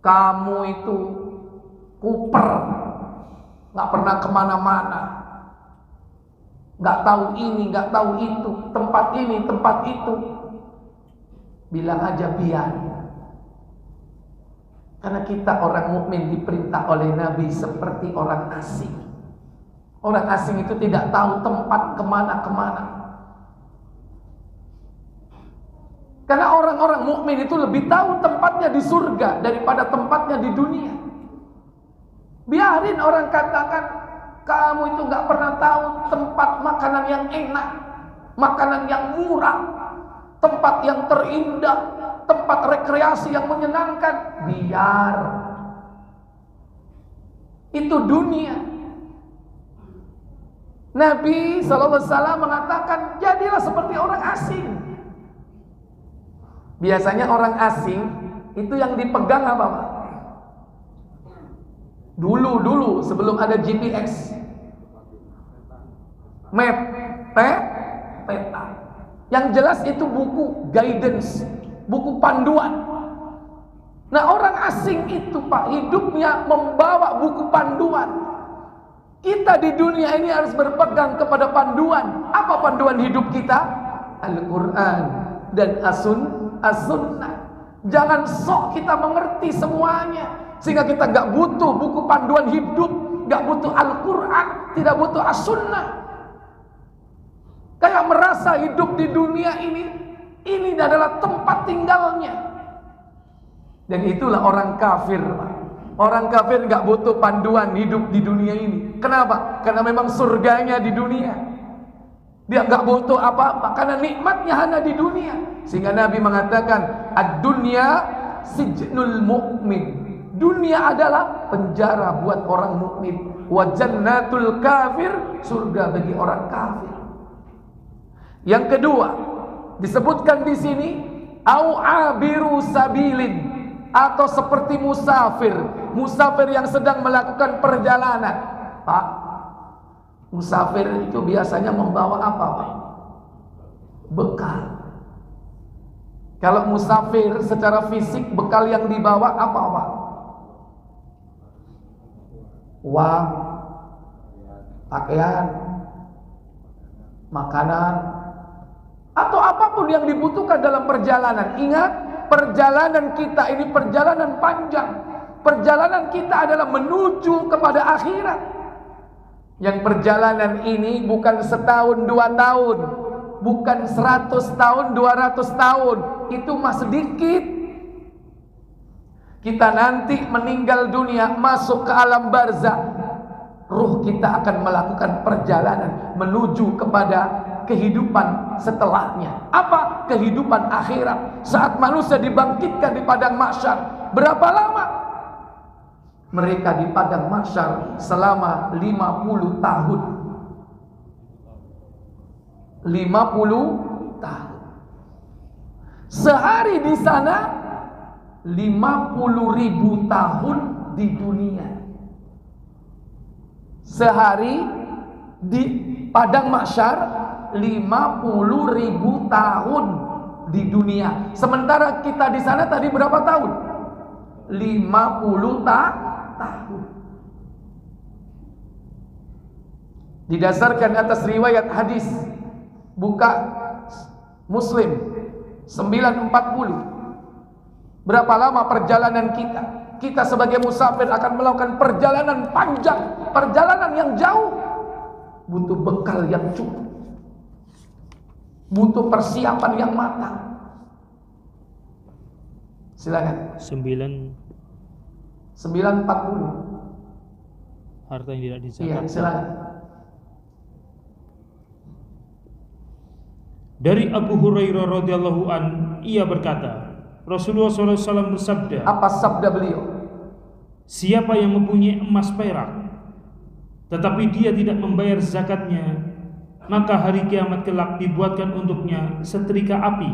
kamu itu kuper, nggak pernah kemana-mana, nggak tahu ini, nggak tahu itu, tempat ini, tempat itu. Bilang aja biar. Karena kita orang mukmin diperintah oleh Nabi seperti orang asing. Orang asing itu tidak tahu tempat kemana-kemana. Karena orang-orang mukmin itu lebih tahu tempatnya di surga daripada tempatnya di dunia. Biarin orang katakan, kamu itu gak pernah tahu tempat makanan yang enak, makanan yang murah, tempat yang terindah, tempat rekreasi yang menyenangkan. Biar. Itu dunia. Nabi SAW mengatakan, jadilah seperti orang asing. Biasanya orang asing itu yang dipegang apa, Pak? Dulu sebelum ada GPS, map, peta. Yang jelas itu buku guidance, buku panduan. Nah, orang asing itu, Pak, hidupnya membawa buku panduan. Kita di dunia ini harus berpegang kepada panduan. Apa panduan hidup kita? Al-Quran dan As-Sunnah. Jangan sok kita mengerti semuanya, sehingga kita gak butuh buku panduan hidup, gak butuh Al-Quran, tidak butuh As-Sunnah. Kayak merasa hidup di dunia ini adalah tempat tinggalnya. Dan itulah orang kafir. Orang kafir gak butuh panduan hidup di dunia ini. Kenapa? Karena memang surganya di dunia. Dia gak butuh apa-apa, karena nikmatnya hanya di dunia. Sehingga Nabi mengatakan, ad-dunya sijnul mu'min. Dunia adalah penjara buat orang mukmin. Wa jannatul kafir, surga bagi orang kafir. Yang kedua, disebutkan di sini au abiru sabilin, atau seperti musafir yang sedang melakukan perjalanan. Pak, musafir itu biasanya membawa apa, Pak? Bekal. Kalau musafir secara fisik, bekal yang dibawa apa, Pak? Uang, pakaian, makanan, atau apapun yang dibutuhkan dalam perjalanan. Ingat, perjalanan kita ini perjalanan panjang. Perjalanan kita adalah menuju kepada akhirat. Yang perjalanan ini bukan setahun 2 tahun, bukan 100 tahun 200 tahun, itu mah sedikit. Kita nanti meninggal dunia, masuk ke alam barzakh, ruh kita akan melakukan perjalanan menuju kepada kehidupan setelahnya. Apa? Kehidupan akhirat. Saat manusia dibangkitkan di padang mahsyar, berapa lama? Mereka di padang mahsyar selama 50 tahun. 50 tahun. Sehari di sana 50.000 tahun di dunia. Sehari di padang mahsyar 50.000 tahun di dunia. Sementara kita di sana tadi berapa tahun? 50 tahun. Didasarkan atas riwayat hadis, buka Muslim 940. Berapa lama perjalanan kita? Kita sebagai musafir akan melakukan perjalanan panjang, perjalanan yang jauh. Butuh bekal yang cukup, butuh persiapan yang matang. Silakan. 940. Harta yang tidak dizakat. Iya, silakan. Dari Abu Hurairah radhiyallahu an, ia berkata, Rasulullah SAW bersabda. Apa sabda beliau? Siapa yang mempunyai emas perak, tetapi dia tidak membayar zakatnya, maka hari kiamat kelak dibuatkan untuknya setrika api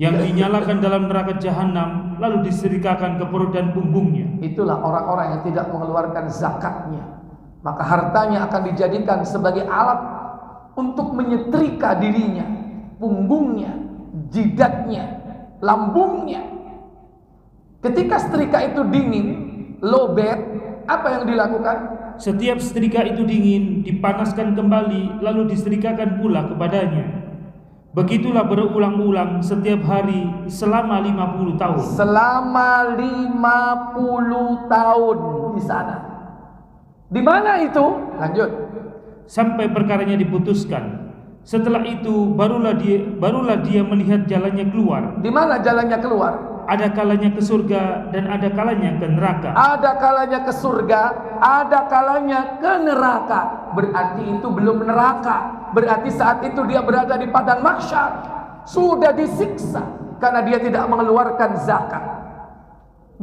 yang dinyalakan dalam neraka jahanam, lalu disetrikakan ke perut dan punggungnya. Itulah orang-orang yang tidak mengeluarkan zakatnya, maka hartanya akan dijadikan sebagai alat untuk menyetrika dirinya, punggungnya, jidatnya, lambungnya. Ketika setrika itu dingin, lowbat, apa yang dilakukan? Setiap setrika itu dingin, dipanaskan kembali, lalu disetrikakan pula kepadanya. Begitulah berulang-ulang setiap hari selama 50 tahun. Selama 50 tahun di sana. Di mana itu? Lanjut. Sampai perkaranya diputuskan. Setelah itu barulah dia melihat jalannya keluar. Di mana jalannya keluar? Ada kalanya ke surga dan ada kalanya ke neraka. Ada kalanya ke surga, ada kalanya ke neraka. Berarti itu belum neraka. Berarti saat itu dia berada di padang mahsyar, sudah disiksa karena dia tidak mengeluarkan zakat.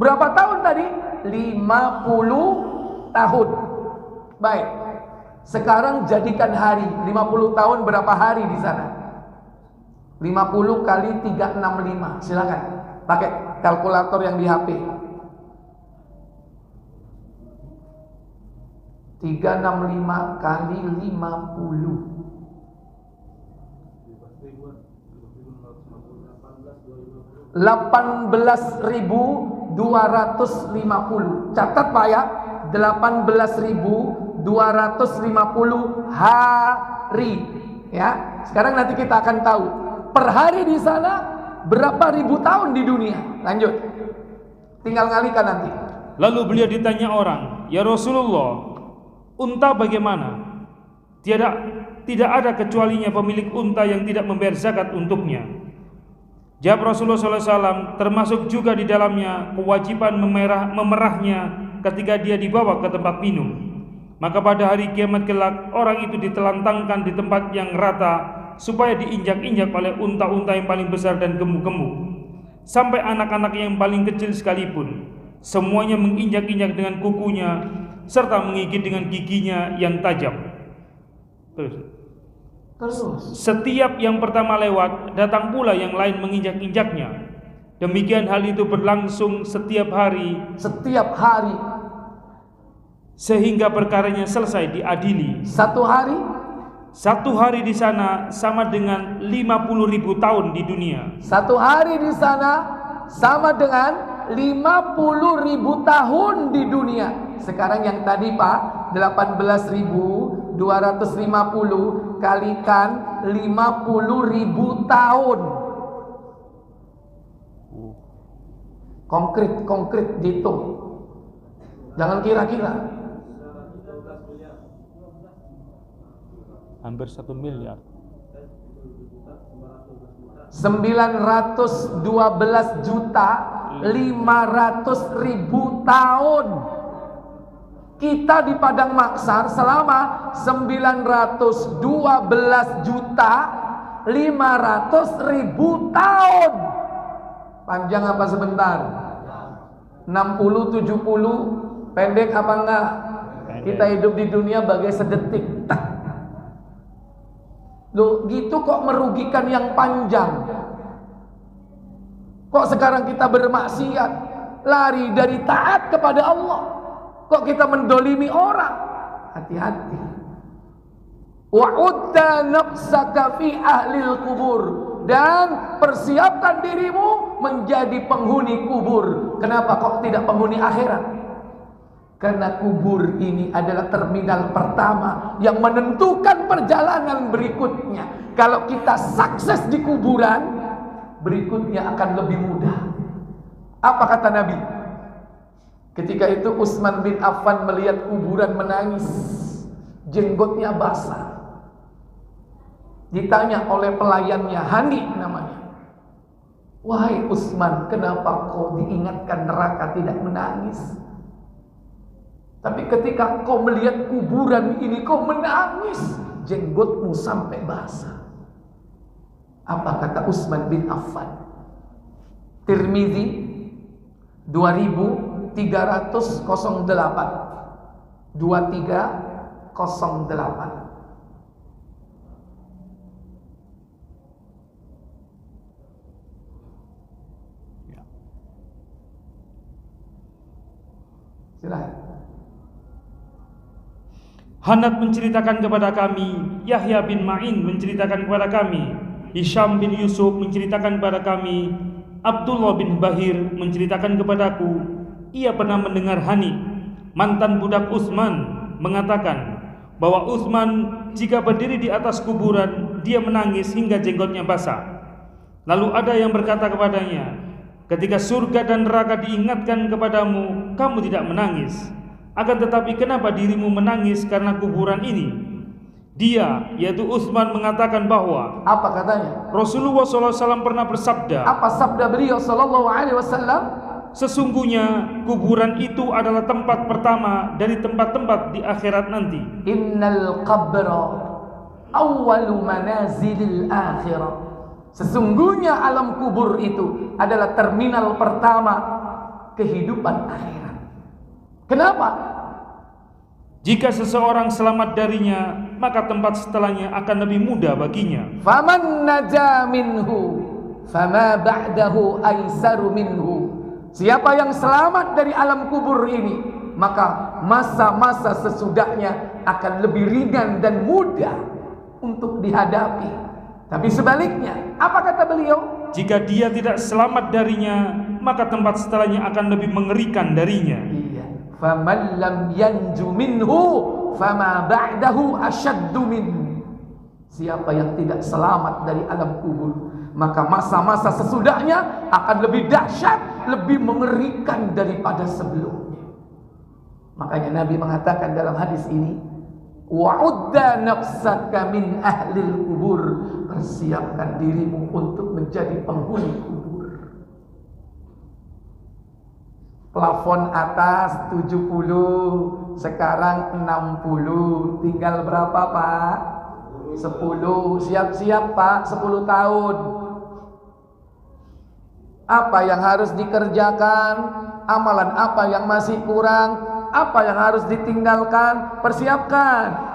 Berapa tahun tadi? 50 tahun. Baik. Sekarang jadikan hari. 50 tahun berapa hari di sana? 50 kali 365. Silakan. Pakai kalkulator yang di HP. 365 kali 50. 18.250. Catat Pak ya. 18.250 hari. Ya. Sekarang nanti kita akan tahu per hari di sana berapa ribu tahun di dunia. Lanjut. Tinggal ngalikan nanti. Lalu beliau ditanya orang, "Ya Rasulullah, unta bagaimana?" Tidak ada kecualinya pemilik unta yang tidak membayar zakat untuknya. Jawab Rasulullah SAW, termasuk juga di dalamnya kewajiban memerahnya ketika dia dibawa ke tempat minum. Maka pada hari kiamat kelak orang itu ditelantangkan di tempat yang rata supaya diinjak-injak oleh unta-unta yang paling besar dan gemuk-gemuk, sampai anak-anak yang paling kecil sekalipun semuanya menginjak-injak dengan kukunya serta menggigit dengan giginya yang tajam. Terus Terus Setiap yang pertama lewat, datang pula yang lain menginjak-injaknya. Demikian hal itu berlangsung setiap hari sehingga perkaranya selesai diadili. Satu hari di sana sama dengan 50.000 tahun di dunia. Satu hari di sana sama dengan 50.000 tahun di dunia. Sekarang yang tadi Pak 18.250 kalikan 50.000 tahun. Konkret dihitung. Jangan kira-kira. Hampir 1 miliar. 912.500.000 tahun. Kita di Padang Maksar selama 912.500.000 tahun. Panjang apa sebentar? 60, 70, pendek apa enggak? Kita hidup di dunia bagai sedetik. Loh, gitu kok merugikan yang panjang? Kok sekarang kita bermaksiat, lari dari taat kepada Allah? Kok kita mendolimi orang? Hati-hati. Wa'udda nafsaka fi ahlil kubur. Dan persiapkan dirimu menjadi penghuni kubur. Kenapa kok tidak penghuni akhirat? Karena kubur ini adalah terminal pertama yang menentukan perjalanan berikutnya. Kalau kita sukses di kuburan, berikutnya akan lebih mudah. Apa kata Nabi? Ketika itu Utsman bin Affan melihat kuburan menangis, jenggotnya basah. Ditanya oleh pelayannya, Hani namanya, wahai Utsman, kenapa kau diingatkan neraka tidak menangis? Tapi ketika kau melihat kuburan ini kau menangis, jenggotmu sampai basah. Apa kata Utsman bin Affan? Tirmizi 2308 2308. Silahkan. Hanad menceritakan kepada kami, Yahya bin Ma'in menceritakan kepada kami, Hisham bin Yusuf menceritakan kepada kami, Abdullah bin Bahir menceritakan kepadaku, ia pernah mendengar Hani, mantan budak Utsman, mengatakan bahwa Utsman jika berdiri di atas kuburan, dia menangis hingga jenggotnya basah. Lalu ada yang berkata kepadanya, ketika surga dan neraka diingatkan kepadamu, kamu tidak menangis. Akan tetapi kenapa dirimu menangis karena kuburan ini? Dia, yaitu Utsman, mengatakan bahwa, apa katanya? Rasulullah SAW pernah bersabda. Apa sabda beliau SAW? Sesungguhnya kuburan itu adalah tempat pertama dari tempat-tempat di akhirat nanti. Innal qabra awwalu manazilil akhirah. Sesungguhnya alam kubur itu adalah terminal pertama kehidupan akhirat. Kenapa? Jika seseorang selamat darinya, maka tempat setelahnya akan lebih mudah baginya. Faman naja minhu fama ba'dahu aisaru minhu. Siapa yang selamat dari alam kubur ini, maka masa-masa sesudahnya akan lebih ringan dan mudah untuk dihadapi. Tapi sebaliknya, apa kata beliau? Jika dia tidak selamat darinya, maka tempat setelahnya akan lebih mengerikan darinya. Iya. Faman lam yanju minhu fama ba'dahu ashaddu minhu. Siapa yang tidak selamat dari alam kubur, maka masa-masa sesudahnya akan lebih dahsyat, lebih mengerikan daripada sebelumnya. Makanya Nabi mengatakan dalam hadis ini, wa'udda nafsaka min ahlil kubur. Persiapkan dirimu untuk menjadi penghuni kubur. Plafon atas 70, sekarang 60. Tinggal berapa Pak? 10. Siap-siap Pak, 10 tahun. Apa yang harus dikerjakan? Amalan apa yang masih kurang? Apa yang harus ditinggalkan? Persiapkan.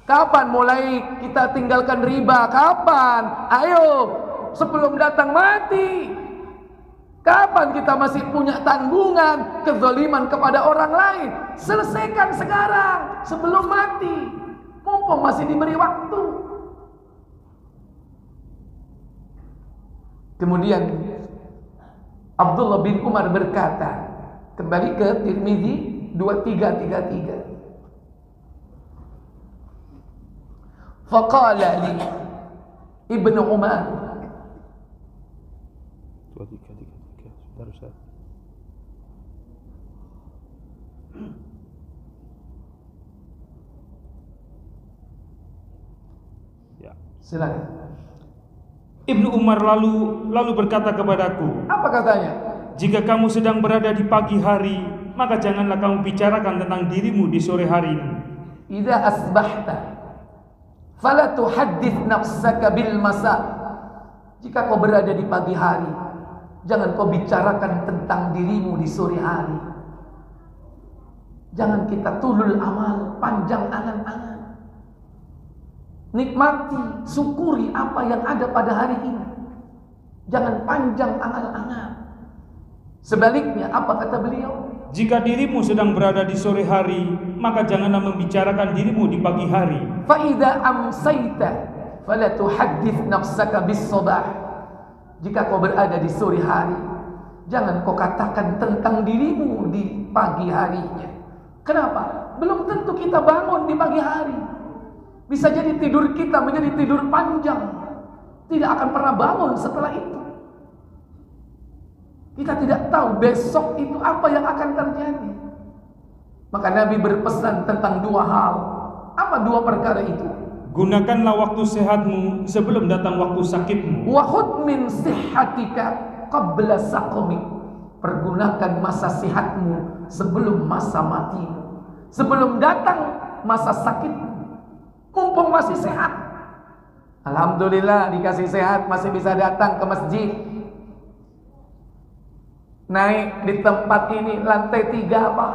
Kapan mulai kita tinggalkan riba? Kapan? Ayo, sebelum datang mati. Kapan kita masih punya tanggungan kezaliman kepada orang lain? Selesaikan sekarang, sebelum mati. Mumpung masih diberi waktu. Kemudian Abdullah bin Umar berkata, kembali ke Tirmidzi 2333. Faqala li Ibnu Umar, 2333 sebentar Ustaz. Ya. silakan. Ibnu Umar lalu berkata kepadaku, Apa katanya? jika kamu sedang berada di pagi hari, maka janganlah kamu bicarakan tentang dirimu di sore hari ini. Idza asbahta fala tuhaddits nafsaka bil masa. Jika kau berada di pagi hari, jangan kau bicarakan tentang dirimu di sore hari. Jangan kita tulul amal, panjang angan-angan. Nikmati, syukuri apa yang ada pada hari ini. Jangan panjang angan-angan. Sebaliknya, apa kata beliau? Jika dirimu sedang berada di sore hari, maka janganlah membicarakan dirimu di pagi hari. Fa idza amsayta fala tuhaddits nafsaka bis sabah. Jika kau berada di sore hari, jangan kau katakan tentang dirimu di pagi harinya. Kenapa? Belum tentu kita bangun di pagi hari. Bisa jadi tidur kita menjadi tidur panjang, tidak akan pernah bangun setelah itu. Kita tidak tahu besok itu apa yang akan terjadi. Maka Nabi berpesan tentang dua hal. Apa dua perkara itu? Gunakanlah waktu sehatmu sebelum datang waktu sakitmu. Wa khudh min sihhatika qabla saqamik. Pergunakan masa sehatmu sebelum masa matimu. Sebelum datang masa sakitmu. Mumpung masih sehat. Alhamdulillah dikasih sehat, masih bisa datang ke masjid. Naik di tempat ini lantai 3 Pak.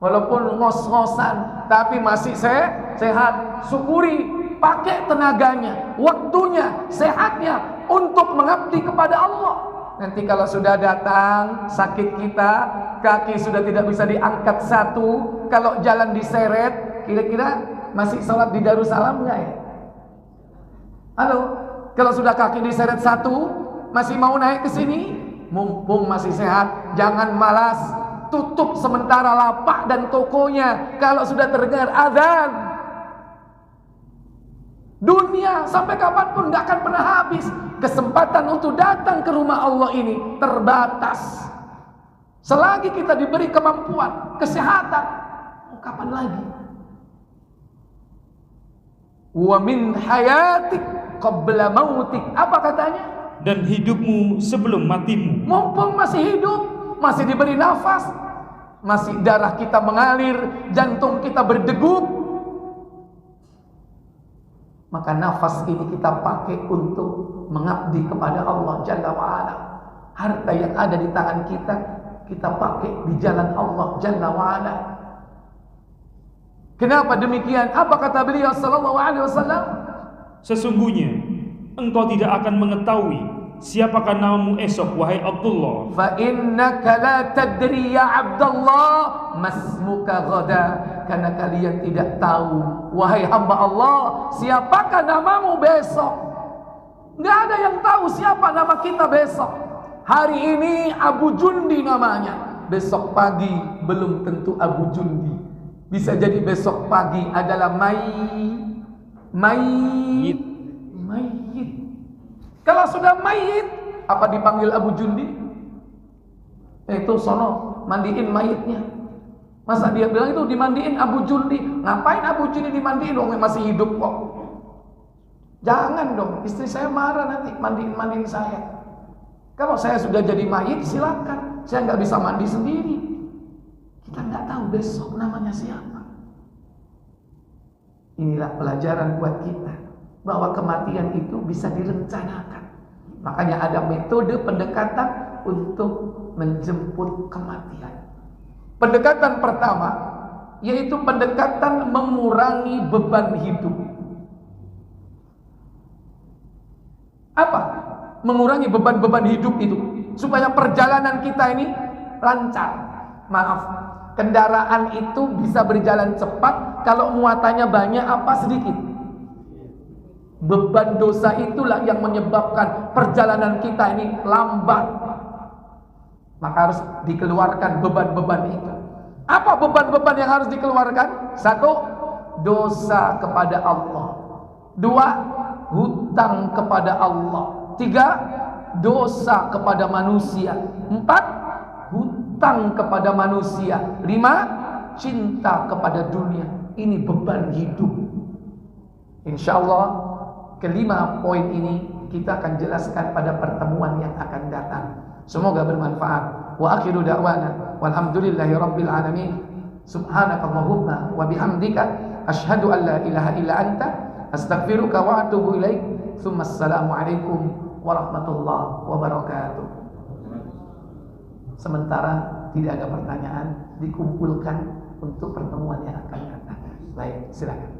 Walaupun ngos-ngosan, tapi masih sehat. Syukuri, pakai tenaganya, waktunya, sehatnya untuk mengabdi kepada Allah. Nanti kalau sudah datang sakit kita, kaki sudah tidak bisa diangkat satu, kalau jalan diseret, kira-kira masih sholat di Darussalam nggak ya? Halo, kalau sudah kaki diseret satu, masih mau naik ke sini? Mumpung masih sehat, jangan malas. Tutup sementara lapak dan tokonya kalau sudah terdengar azan. Dunia sampai kapanpun nggak akan pernah habis. Kesempatan untuk datang ke rumah Allah ini terbatas. Selagi kita diberi kemampuan, kesehatan, kapan lagi? Wa min hayatik qabla mautik. Apa katanya? Dan hidupmu sebelum matimu. Mumpung masih hidup, masih diberi nafas, masih darah kita mengalir, jantung kita berdegup, maka nafas ini kita pakai untuk mengabdi kepada Allah Jalla wa'ala. Harta yang ada di tangan kita, kita pakai di jalan Allah Jalla wa'ala. Kenapa demikian? Apa kata beliau sallallahu alaihi wasallam? Sesungguhnya engkau tidak akan mengetahui siapakah namamu esok, wahai Abdullah. Fa innaka la tadri ya Abdullah masmuka ghada. Karena kalian tidak tahu, wahai hamba Allah, siapakah namamu besok. Nggak ada yang tahu siapa nama kita besok. Hari ini Abu Jundi namanya, besok pagi belum tentu Abu Jundi. Bisa jadi besok pagi adalah mayit. Kalau sudah mayit, apa dipanggil Abu Jundi? Itu sono mandiin mayitnya. Masa dia bilang itu dimandiin Abu Jundi? Ngapain Abu Jundi dimandiin? Wong masih hidup kok. Jangan dong, istri saya marah nanti mandiin saya. Kalau saya sudah jadi mayit, silakan. Saya nggak bisa mandi sendiri. Kita nggak tahu besok namanya siapa. Inilah pelajaran buat kita, bahwa kematian itu bisa direncanakan. Makanya ada metode pendekatan untuk menjemput kematian. Pendekatan pertama, yaitu pendekatan mengurangi beban hidup. Apa? Mengurangi beban-beban hidup itu supaya perjalanan kita ini lancar. Maaf, kendaraan itu bisa berjalan cepat kalau muatannya banyak apa sedikit. Beban dosa itulah yang menyebabkan perjalanan kita ini lambat. Maka harus dikeluarkan beban-beban itu. Apa beban-beban yang harus dikeluarkan? 1, dosa kepada Allah. 2, hutang kepada Allah. 3, dosa kepada manusia. 4, hutang kepada manusia. 5, cinta kepada dunia. Ini beban hidup. InsyaAllah kelima poin ini kita akan jelaskan pada pertemuan yang akan datang. Semoga bermanfaat. Wa akhiru da'wana walhamdulillahi rabbil alamin. Subhanakallahumma wa bihamdika asyhadu an la ilaha illa anta astaghfiruka wa atubu ilaik. Tsumma assalamu alaikum warahmatullahi wabarakatuh. Sementara tidak ada pertanyaan, dikumpulkan untuk pertemuan yang akan datang. Baik, silakan.